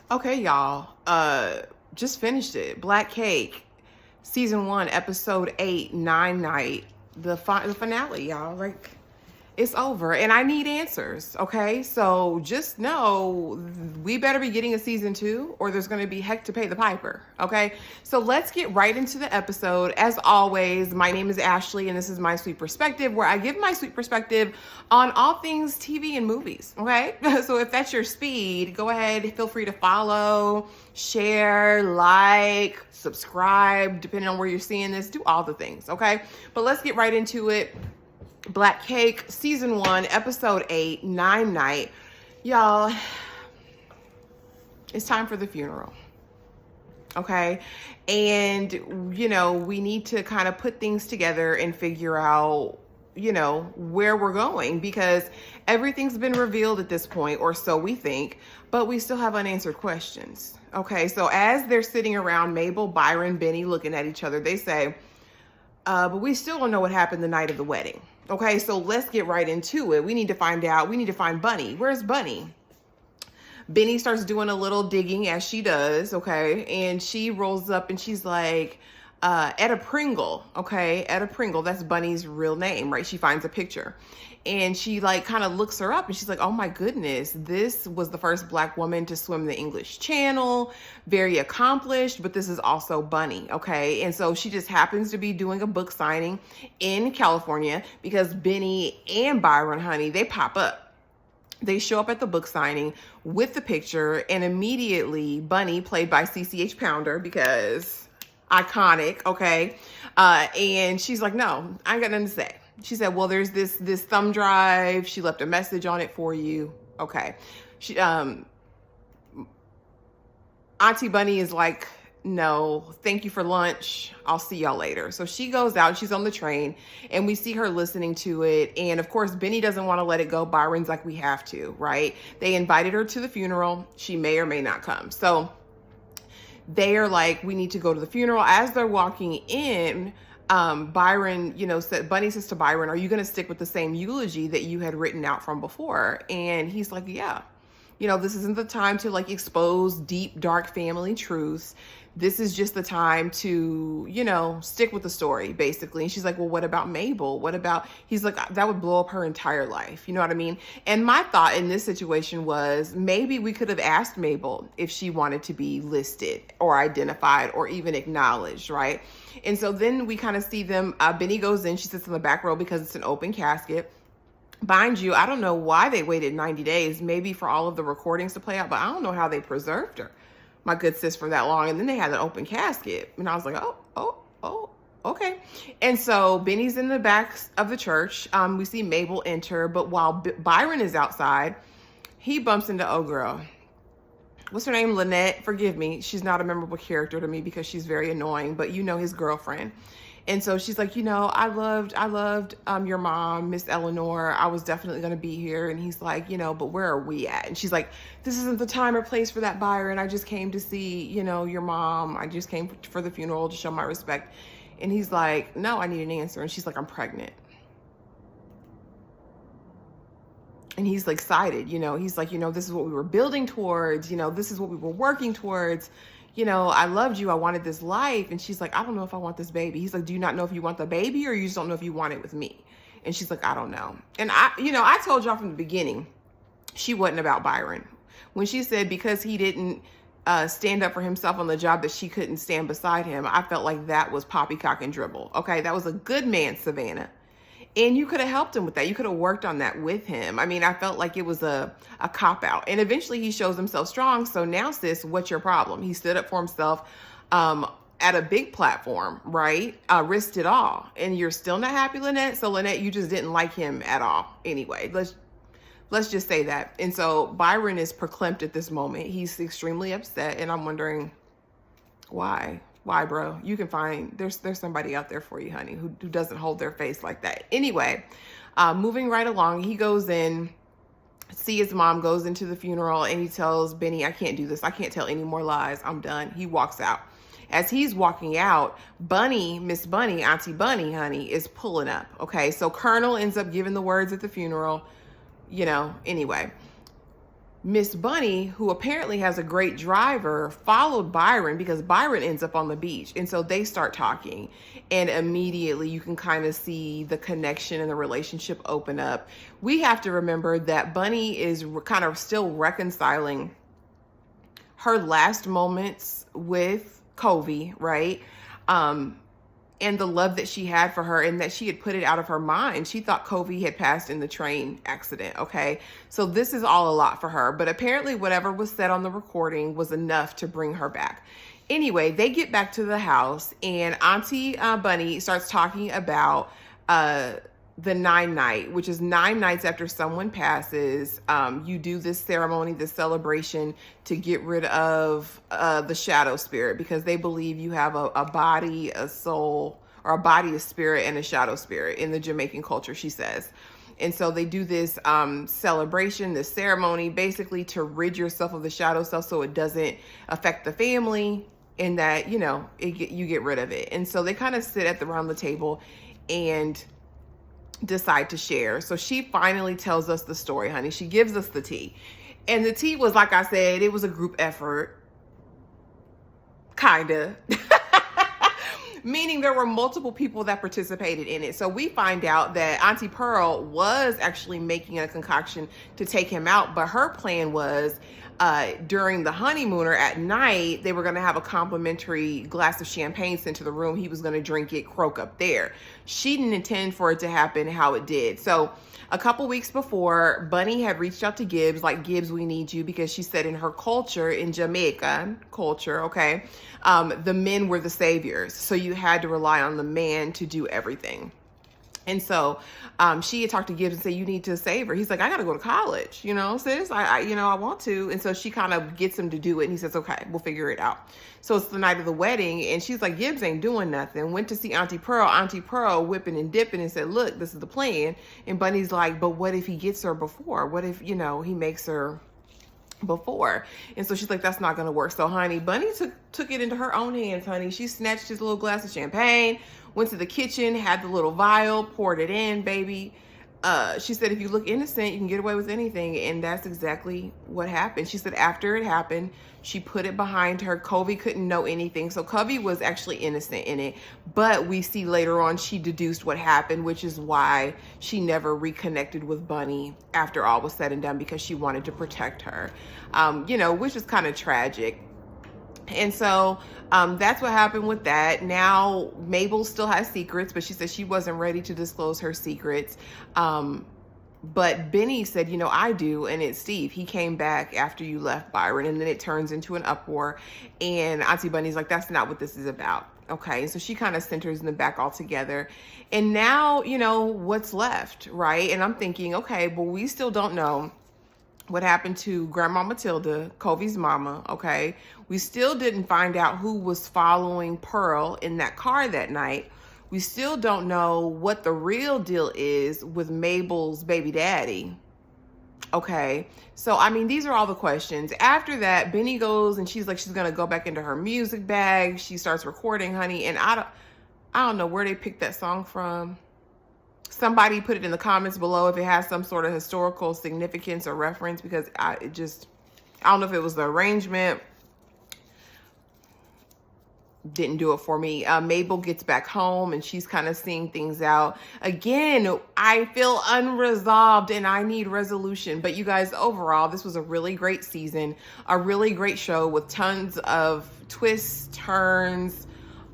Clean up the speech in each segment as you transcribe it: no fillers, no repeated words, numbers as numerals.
Okay, y'all. Just finished it. Black Cake, season 1, episode 8, Nine Night. The finale, y'all. Like, it's over, and I need answers. Okay, so just know we better be getting a season 2, or there's going to be heck to pay the piper. Okay, so let's get right into the episode. As always, my name is Ashley, and this is my sweet perspective, where I give my sweet perspective on all things TV and movies. Okay, so if that's your speed, go ahead, feel free to follow, share, like, subscribe, depending on where you're seeing this. Do all the things. Okay, but let's get right into it. Black Cake, season 1, episode 8, Nine Night. Y'all, it's time for the funeral. Okay. And, we need to kind of put things together and figure out, where we're going, because everything's been revealed at this point, or so we think, but we still have unanswered questions. Okay. So as they're sitting around, Mabel, Byron, Benny looking at each other, they say, but we still don't know what happened the night of the wedding. Okay, so let's get right into it. We need to find out. We need to find Bunny. Where's Bunny? Benny starts doing a little digging, as she does, okay? And she rolls up and she's like, Etta Pringle, okay? Etta Pringle, that's Bunny's real name, right? She finds a picture. And she kind of looks her up and she's like, oh my goodness, this was the first Black woman to swim the English Channel, very accomplished, but this is also Bunny, okay? And so she just happens to be doing a book signing in California because Benny and Byron, honey, they pop up. They show up at the book signing with the picture, and immediately Bunny, played by CCH Pounder, because iconic, okay? And she's like, no, I ain't got nothing to say. She said, well, there's this thumb drive. She left a message on it for you. Okay. She, Auntie Bunny is like, no, thank you for lunch. I'll see y'all later. So she goes out, she's on the train, and we see her listening to it. And of course, Benny doesn't want to let it go. Byron's like, we have to, right? They invited her to the funeral. She may or may not come. So they are like, we need to go to the funeral. As they're walking in, Byron, Bunny says to Byron, are you going to stick with the same eulogy that you had written out from before? And he's like, yeah, this isn't the time to expose deep, dark family truths. This is just the time to, stick with the story, basically. And she's like, well, what about Mabel? He's like, that would blow up her entire life. You know what I mean? And my thought in this situation was, maybe we could have asked Mabel if she wanted to be listed or identified or even acknowledged, right? And so then we kind of see them, Benny goes in, she sits in the back row because it's an open casket. Mind you, I don't know why they waited 90 days, maybe for all of the recordings to play out, but I don't know how they preserved her, my good sis, for that long. And then they had an open casket. And I was like, oh, okay. And so Benny's in the back of the church. We see Mabel enter, but while Byron is outside, he bumps into, oh girl, what's her name? Lynette. Forgive me. She's not a memorable character to me because she's very annoying, but his girlfriend. And so she's like, I loved your mom, Miss Eleanor. I was definitely going to be here. And he's like, but where are we at? And she's like, this isn't the time or place for that, Byron. I just came to see, your mom. I just came for the funeral to show my respect. And he's like, no, I need an answer. And she's like, I'm pregnant. And he's excited, he's like, this is what we were building towards, this is what we were working towards. I loved you. I wanted this life. And she's like, I don't know if I want this baby. He's like, do you not know if you want the baby, or you just don't know if you want it with me? And she's like, I don't know. And I told y'all from the beginning, she wasn't about Byron. When she said, because he didn't stand up for himself on the job, that she couldn't stand beside him, I felt like that was poppycock and dribble. Okay. That was a good man, Savannah. And you could have helped him with that. You could have worked on that with him. I mean, I felt like it was a cop-out. And eventually he shows himself strong. So now, sis, what's your problem? He stood up for himself at a big platform, right? Risked it all. And you're still not happy, Lynette? So, Lynette, you just didn't like him at all. Anyway, let's just say that. And so Byron is verklempt at this moment. He's extremely upset. And I'm wondering, why? Why, bro? You can find, there's somebody out there for you, honey, who doesn't hold their face like that. Anyway, moving right along, he goes in, see his mom, goes into the funeral, and he tells Benny, I can't do this. I can't tell any more lies. I'm done. He walks out. As he's walking out, Bunny, Miss Bunny, Auntie Bunny, honey, is pulling up. Okay, so Colonel ends up giving the words at the funeral, anyway. Miss Bunny, who apparently has a great driver, followed Byron because Byron ends up on the beach. And so they start talking. And immediately you can kind of see the connection and the relationship open up. We have to remember that Bunny is kind of still reconciling her last moments with Covey, right? And the love that she had for her, and that she had put it out of her mind. She thought Covey had passed in the train accident, okay? So this is all a lot for her, but apparently whatever was said on the recording was enough to bring her back. Anyway, they get back to the house, and Auntie Bunny starts talking about the 9 night, which is 9 nights after someone passes. You do this ceremony, this celebration to get rid of the shadow spirit, because they believe you have a body, a soul, or a body, a spirit, and a shadow spirit in the Jamaican culture, she says. And so they do this celebration, this ceremony, basically to rid yourself of the shadow self so it doesn't affect the family, and that, you know, you get rid of it. And so they kind of sit around the table and decide to share. So she finally tells us the story, honey. She gives us the tea. And the tea was, like I said, it was a group effort. Kinda. Meaning there were multiple people that participated in it. So we find out that Auntie Pearl was actually making a concoction to take him out, but her plan was during the honeymooner at night, they were going to have a complimentary glass of champagne sent to the room. He was going to drink it, croak up there. She didn't intend for it to happen how it did. So a couple weeks before, Bunny had reached out to Gibbs, like, Gibbs, we need you, because she said in her culture, in Jamaican culture, okay, the men were the saviors. So you had to rely on the man to do everything. And so she had talked to Gibbs and said, you need to save her. He's like, I got to go to college, you know, sis, I want to. And so she kind of gets him to do it. And he says, okay, we'll figure it out. So it's the night of the wedding. And she's like, Gibbs ain't doing nothing. Went to see Auntie Pearl whipping and dipping and said, look, this is the plan. And Bunny's like, but what if he gets her before? What if, you know, he makes her before? And so she's like, that's not going to work. So, honey, Bunny took it into her own hands, honey. She snatched his little glass of champagne, went to the kitchen, had the little vial, poured it in, baby. She said, if you look innocent, you can get away with anything. And that's exactly what happened. She said after it happened, she put it behind her. Covey couldn't know anything. So Covey was actually innocent in it. But we see later on she deduced what happened, which is why she never reconnected with Bunny after all was said and done, because she wanted to protect her, you know, which is kind of tragic. And so that's what happened with that. Now, Mabel still has secrets, but she said she wasn't ready to disclose her secrets. But Benny said, you know, I do. And it's Steve. He came back after you left, Byron. And then it turns into an uproar. And Auntie Bunny's like, that's not what this is about. Okay. And so she kind of centers in the back altogether. And now, you know, what's left, right? And I'm thinking, okay, but we still don't know what happened to Grandma Matilda, Covey's mama, okay? We still didn't find out who was following Pearl in that car that night. We still don't know what the real deal is with Mabel's baby daddy, okay? So, I mean, these are all the questions. After that, Benny goes and she's like, she's gonna go back into her music bag. She starts recording, honey, and I don't know where they picked that song from. Somebody put it in the comments below if it has some sort of historical significance or reference, because I don't know if it was the arrangement. Didn't do it for me. Mabel gets back home and she's kind of seeing things out. Again, I feel unresolved and I need resolution. But you guys, overall, this was a really great season, a really great show with tons of twists, turns,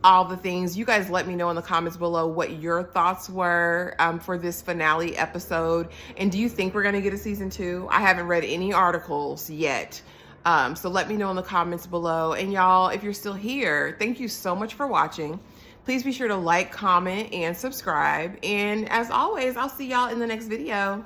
all the things. You guys let me know in the comments below what your thoughts were for this finale episode. And do you think we're going to get a season 2? I haven't read any articles yet. So let me know in the comments below. And y'all, if you're still here, thank you so much for watching. Please be sure to like, comment, and subscribe. And as always, I'll see y'all in the next video.